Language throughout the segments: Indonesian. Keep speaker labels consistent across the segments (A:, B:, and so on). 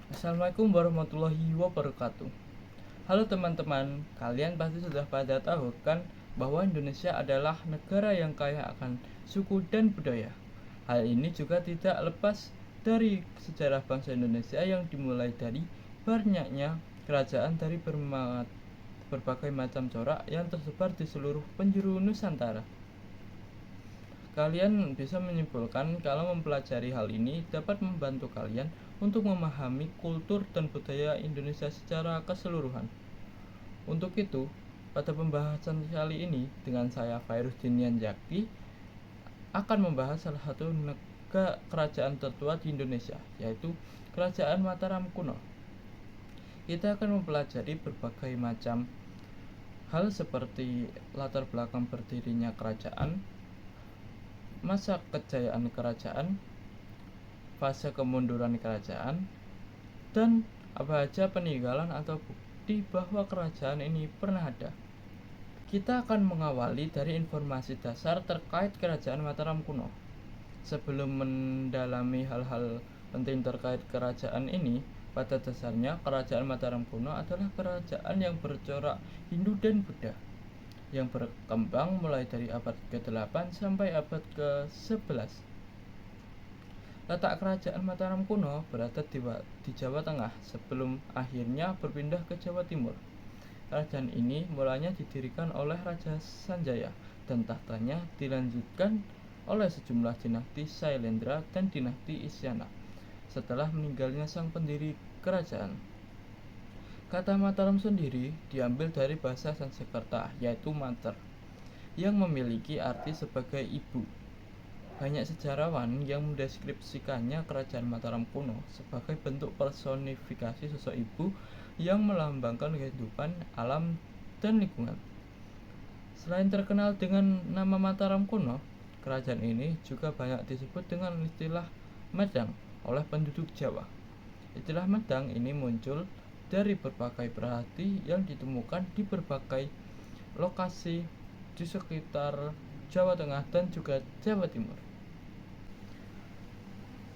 A: Assalamualaikum warahmatullahi wabarakatuh. Halo teman-teman, kalian pasti sudah pada tahu kan bahwa Indonesia adalah negara yang kaya akan suku dan budaya. Hal ini juga tidak lepas dari sejarah bangsa Indonesia yang dimulai dari banyaknya kerajaan dari berbagai macam corak yang tersebar di seluruh penjuru Nusantara. Kalian bisa menyimpulkan kalau mempelajari hal ini dapat membantu kalian untuk memahami kultur dan budaya Indonesia secara keseluruhan. Untuk itu, pada pembahasan kali ini dengan saya Fairuddin Jaki akan membahas salah satu kerajaan tertua di Indonesia, yaitu Kerajaan Mataram kuno. Kita akan mempelajari berbagai macam hal seperti latar belakang berdirinya kerajaan, masa kejayaan kerajaan, fase kemunduran kerajaan, dan apa saja peninggalan atau bukti bahwa kerajaan ini pernah ada. Kita akan mengawali dari informasi dasar terkait Kerajaan Mataram kuno. Sebelum mendalami hal-hal penting terkait kerajaan ini, pada dasarnya Kerajaan Mataram kuno adalah kerajaan yang bercorak Hindu dan Buddha yang berkembang mulai dari abad ke-8 sampai abad ke-11. Letak Kerajaan Mataram kuno berada di Jawa Tengah sebelum akhirnya berpindah ke Jawa Timur. Kerajaan ini mulanya didirikan oleh Raja Sanjaya dan tahtanya dilanjutkan oleh sejumlah dinasti Sailendra dan dinasti Isyana setelah meninggalnya sang pendiri kerajaan. Kata Mataram sendiri diambil dari bahasa Sanskerta yaitu Mater yang memiliki arti sebagai ibu. Banyak sejarawan yang mendeskripsikannya Kerajaan Mataram kuno sebagai bentuk personifikasi sosok ibu yang melambangkan kehidupan, alam, dan lingkungan. Selain terkenal dengan nama Mataram kuno, kerajaan ini juga banyak disebut dengan istilah Medang oleh penduduk Jawa. Istilah Medang ini muncul dari berbagai prasasti yang ditemukan di berbagai lokasi di sekitar Jawa Tengah dan juga Jawa Timur.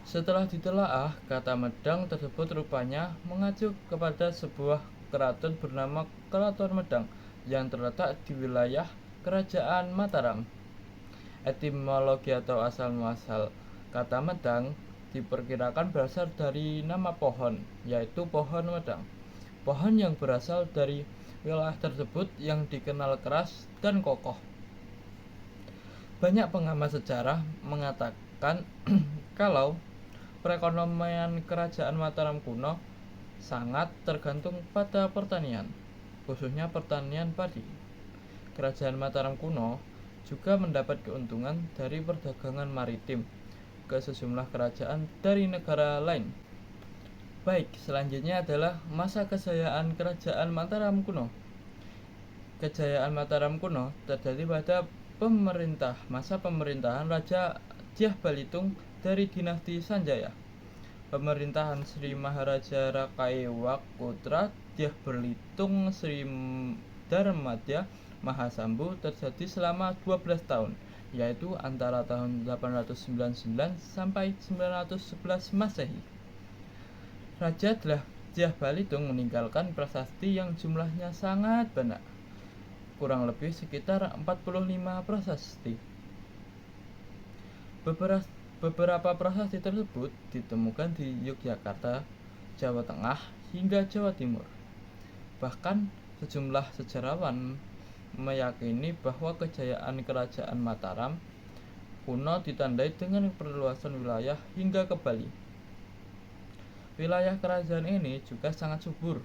A: Setelah ditelaah, kata Medang tersebut rupanya mengacu kepada sebuah keraton bernama Keraton Medang yang terletak di wilayah Kerajaan Mataram. Etimologi atau asal-muasal kata Medang diperkirakan berasal dari nama pohon, yaitu pohon medang. Pohon yang berasal dari wilayah tersebut yang dikenal keras dan kokoh. Banyak pengamat sejarah mengatakan kalau perekonomian Kerajaan Mataram kuno sangat tergantung pada pertanian, khususnya pertanian padi. Kerajaan Mataram kuno juga mendapat keuntungan dari perdagangan maritim ke sejumlah kerajaan dari negara lain. Baik, selanjutnya adalah masa kejayaan Kerajaan Mataram kuno. Kejayaan Mataram kuno terjadi pada masa pemerintahan Raja Dyah Balitung dari dinasti Sanjaya. Pemerintahan Sri Maharaja Rakaiwakutra Dyah Balitung Sri Dharmadya Mahasambu terjadi selama 12 tahun, yaitu antara tahun 899 sampai 911 Masehi. Raja Dyah Balitung meninggalkan prasasti yang jumlahnya sangat banyak, kurang lebih sekitar 45 prasasti. Beberapa prasasti tersebut ditemukan di Yogyakarta, Jawa Tengah, hingga Jawa Timur. Bahkan sejumlah sejarawan meyakini bahwa kejayaan Kerajaan Mataram kuno ditandai dengan perluasan wilayah hingga ke Bali. Wilayah kerajaan ini juga sangat subur.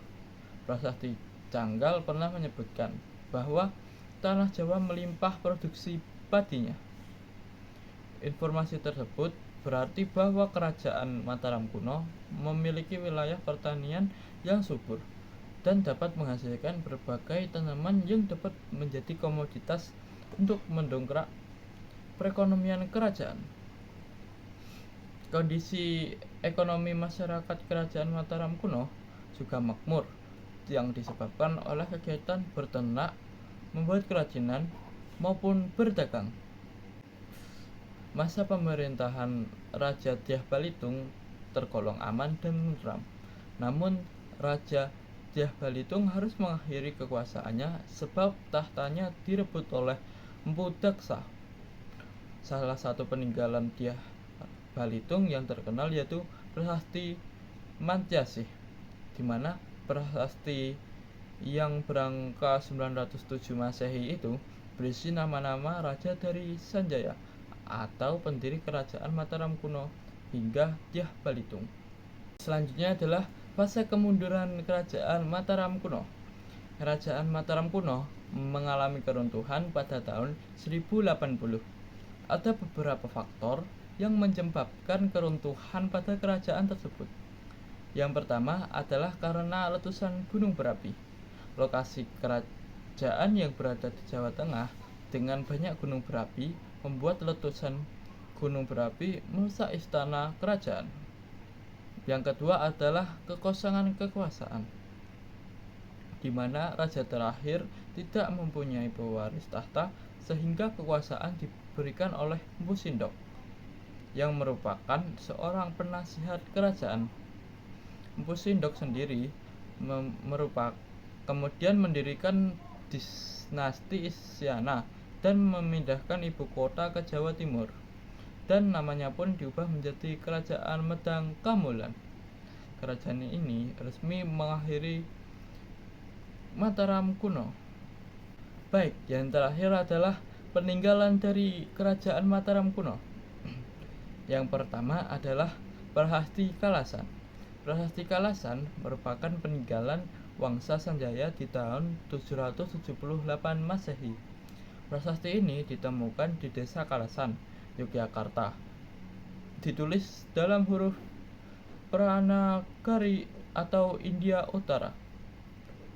A: Prasasti Canggal pernah menyebutkan bahwa tanah Jawa melimpah produksi padinya. Informasi tersebut berarti bahwa Kerajaan Mataram kuno memiliki wilayah pertanian yang subur dan dapat menghasilkan berbagai tanaman yang dapat menjadi komoditas untuk mendongkrak perekonomian kerajaan. Kondisi ekonomi masyarakat Kerajaan Mataram kuno juga makmur yang disebabkan oleh kegiatan berternak, membuat kerajinan, maupun berdagang. Masa pemerintahan Raja Dyah Balitung tergolong aman dan tentram Namun Raja Dyah Balitung harus mengakhiri kekuasaannya sebab tahtanya direbut oleh Mpu Daksa. Salah satu peninggalan Dyah Balitung yang terkenal yaitu Prasasti Mantyasih, di mana prasasti yang berangka 907 Masehi itu berisi nama-nama raja dari Sanjaya atau pendiri kerajaan Mataram kuno hingga Dyah Balitung. Selanjutnya adalah fase kemunduran kerajaan Mataram kuno. Kerajaan Mataram kuno mengalami keruntuhan pada tahun 1080. Ada beberapa faktor yang menyebabkan keruntuhan pada kerajaan tersebut. Yang pertama adalah karena letusan gunung berapi. Lokasi kerajaan yang berada di Jawa Tengah dengan banyak gunung berapi membuat letusan gunung berapi merusak istana kerajaan. Yang kedua adalah kekosongan kekuasaan, di mana raja terakhir tidak mempunyai pewaris tahta sehingga kekuasaan diberikan oleh Mpu Sindok yang merupakan seorang penasihat kerajaan. Mpu Sindok sendiri kemudian mendirikan dinasti Isyana dan memindahkan ibu kota ke Jawa Timur, dan namanya pun diubah menjadi Kerajaan Medang Kamolan. Kerajaan ini resmi mengakhiri Mataram kuno. Baik, yang terakhir adalah peninggalan dari Kerajaan Mataram kuno. Yang pertama adalah Prasasti Kalasan. Prasasti Kalasan merupakan peninggalan Wangsa Sanjaya di tahun 778 Masehi. Prasasti ini ditemukan di Desa Kalasan, Yogyakarta. Ditulis dalam huruf Pranagari atau India Utara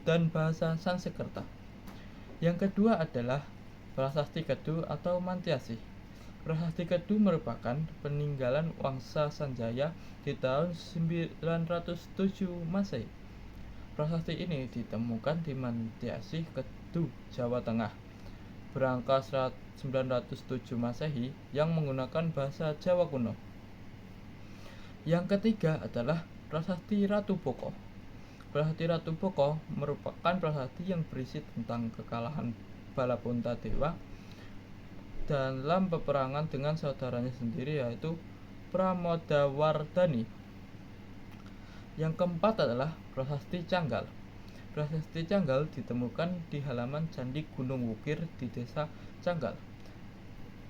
A: dan bahasa Sanskerta. Yang kedua adalah Prasasti Kedu atau Mantyasih. Prasasti Kedu merupakan peninggalan Wangsa Sanjaya di tahun 907 Masehi. Prasasti ini ditemukan di Mantyasih Kedu, Jawa Tengah, berangka 907 Masehi yang menggunakan bahasa Jawa kuno. Yang ketiga adalah Prasasti Ratu Boko. Prasasti Ratu Boko merupakan prasasti yang berisi tentang kekalahan Balapuntadewa dalam peperangan dengan saudaranya sendiri yaitu Pramodawardhani. Yang keempat adalah Prasasti Canggal. Prasasti Canggal ditemukan di halaman Candi Gunung Wukir di Desa Canggal,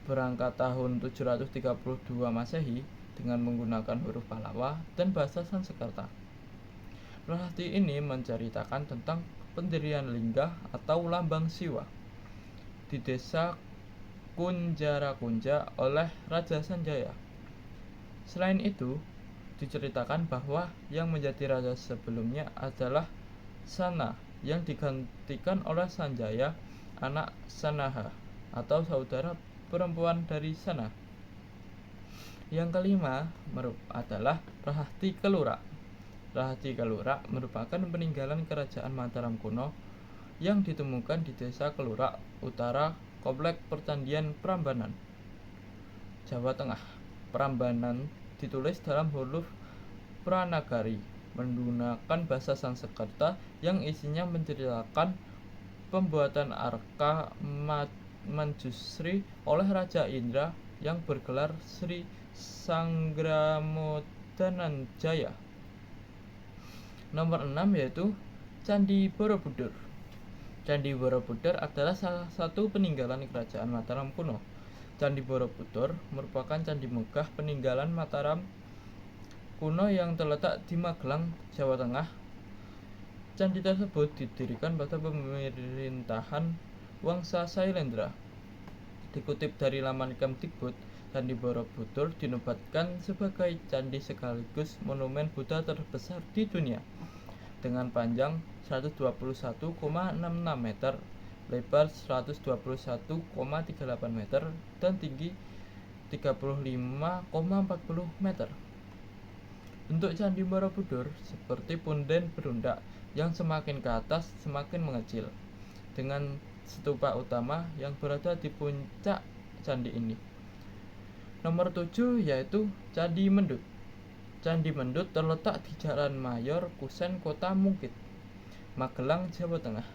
A: berangkat tahun 732 Masehi dengan menggunakan huruf Pallawa dan bahasa Sanskerta. Prasasti ini menceritakan tentang pendirian lingga atau lambang Siwa di Desa Kunjarakunja oleh Raja Sanjaya. Selain itu, diceritakan bahwa yang menjadi raja sebelumnya adalah Sana yang digantikan oleh Sanjaya, anak Sanaha atau saudara perempuan dari Sana. Yang kelima adalah Prasasti Kelurak. Prasasti Kelurak merupakan peninggalan kerajaan Mataram kuno yang ditemukan di Desa Kelurak Utara, Komplek Percandian Prambanan, Jawa Tengah. Prambanan ditulis dalam huruf Pranagari menggunakan bahasa Sanskerta yang isinya menceritakan pembuatan arka Manjusri oleh Raja Indra yang bergelar Sri Sanggramodananjaya. Nomor 6 yaitu Candi Borobudur. Candi Borobudur adalah salah satu peninggalan kerajaan Mataram kuno. Candi Borobudur merupakan candi megah peninggalan Mataram kuno yang terletak di Magelang, Jawa Tengah. Candi tersebut didirikan pada pemerintahan Wangsa Sailendra. Dikutip dari laman Kemdikbud, Candi Borobudur dinobatkan sebagai candi sekaligus monumen Buddha terbesar di dunia dengan panjang 121,66 meter, lebar 121,38 meter, dan tinggi 35,40 meter. Bentuk Candi Borobudur seperti punden berundak yang semakin ke atas semakin mengecil, dengan stupa utama yang berada di puncak candi ini. Nomor 7 yaitu Candi Mendut. Candi Mendut terletak di Jalan Mayor Kusen, Kota Mungkit, Magelang, Jawa Tengah.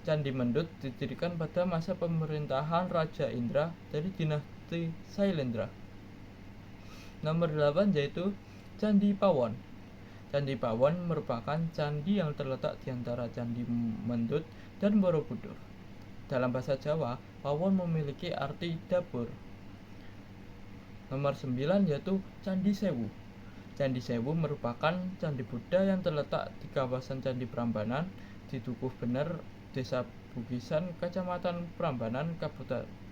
A: Candi Mendut didirikan pada masa pemerintahan Raja Indra dari dinasti Sailendra. Nomor 8 yaitu Candi Pawon. Candi Pawon merupakan candi yang terletak di antara Candi Mendut dan Borobudur. Dalam bahasa Jawa, Pawon memiliki arti dapur. Nomor 9 yaitu Candi Sewu. Candi Sewu merupakan candi Buddha yang terletak di kawasan Candi Prambanan di Dukuh Bener, Desa Bugisan, Kecamatan Prambanan,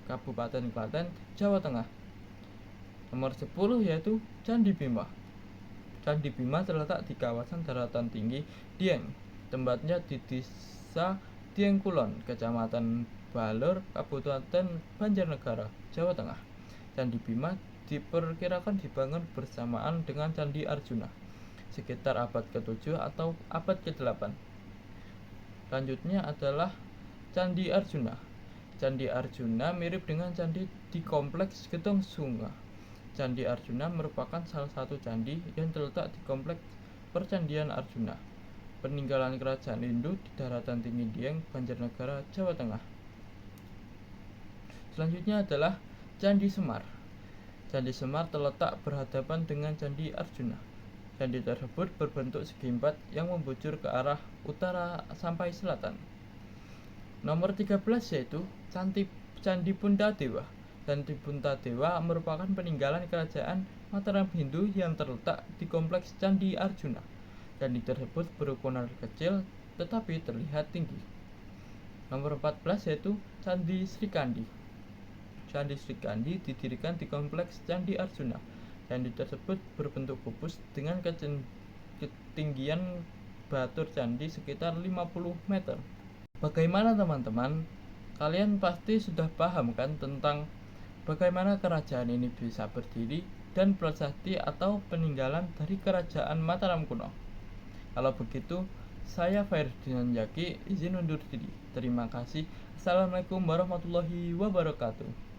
A: Kabupaten Klaten, Jawa Tengah. Nomor 10 yaitu Candi Bima. Candi Bima terletak di kawasan daratan tinggi Dieng, tempatnya di Desa Dieng Kulon, Kecamatan Balur, Kabupaten Banjarnegara, Jawa Tengah. Candi Bima diperkirakan dibangun bersamaan dengan Candi Arjuna sekitar abad ke-7 atau abad ke-8. Selanjutnya adalah Candi Arjuna. Candi Arjuna mirip dengan candi di kompleks Gedong Sunga. Candi Arjuna merupakan salah satu candi yang terletak di kompleks Percandian Arjuna, peninggalan kerajaan Hindu di daratan tinggi Dieng, Banjarnegara, Jawa Tengah. Selanjutnya adalah Candi Semar. Candi Semar terletak berhadapan dengan Candi Arjuna. Candi tersebut berbentuk segi empat yang membujur ke arah utara sampai selatan. Nomor 13 yaitu Candi Puntadewa. Candi Puntadewa merupakan peninggalan kerajaan Mataram Hindu yang terletak di kompleks Candi Arjuna. Candi tersebut berukuran kecil tetapi terlihat tinggi. Nomor 14 yaitu Candi Srikandi. Candi Srikandi didirikan di kompleks Candi Arjuna. Candi tersebut berbentuk kubus dengan ketinggian batur candi sekitar 50 meter. Bagaimana teman-teman? Kalian pasti sudah paham kan tentang bagaimana kerajaan ini bisa berdiri dan prasasti atau peninggalan dari kerajaan Mataram kuno. Kalau begitu, saya Ferdinand Yaki izin undur diri. Terima kasih. Assalamualaikum warahmatullahi wabarakatuh.